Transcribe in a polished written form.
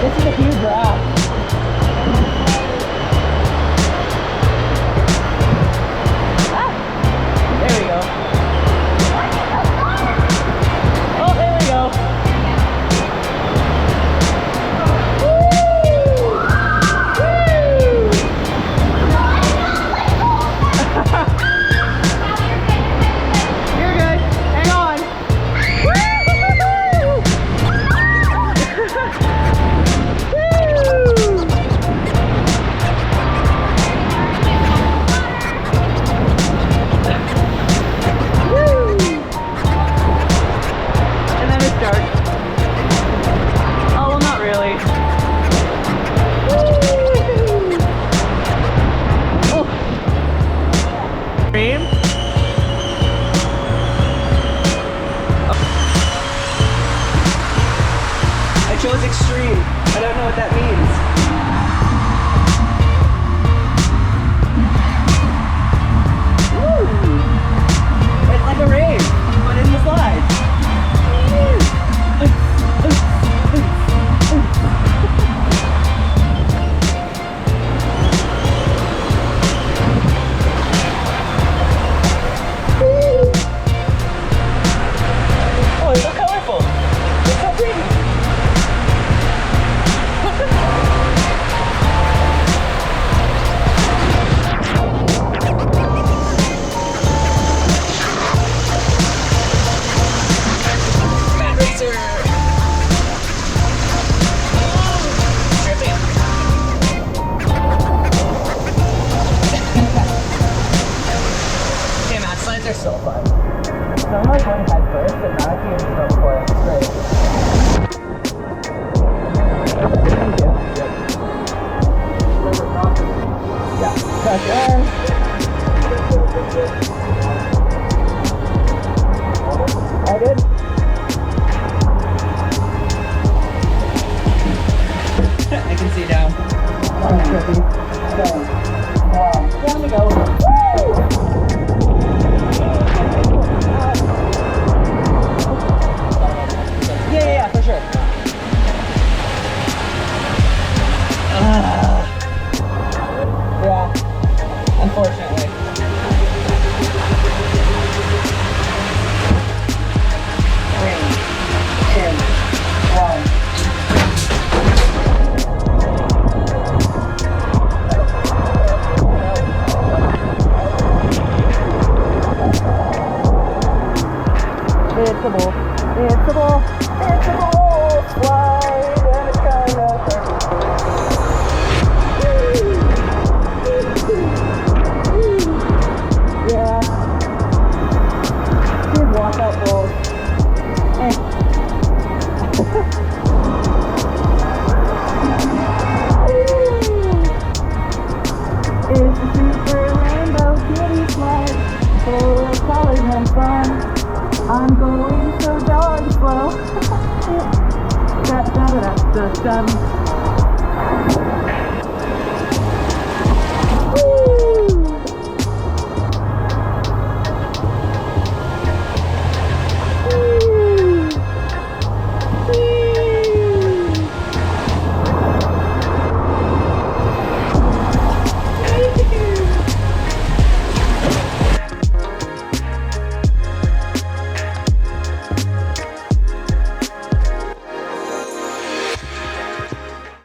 This is a huge raft. There we go. Oh, there we go. You're good. Hang on. And then it starts. Oh, well, not really. Oh. Cream? I chose extreme. I don't know what that means. Woo! It's like a rave, but in the slides. Oh, it's so colorful. It's so pretty. Mad Racer. Tripping. Okay, mad slides are so fun. Some like one head first, but not if you just go for it straight. Yeah, pressure. All good? I can see down. One, trippy. Down we go. Yeah, for sure. Yeah, unfortunately. 3, 2, 1. It's a ball. It's a ball. It's a ball. Slide and it's kind of yeah. These walkout balls. It's a super rainbow kitty slide, full of colors and fun. I'm going so darn slow. Da da da da da da.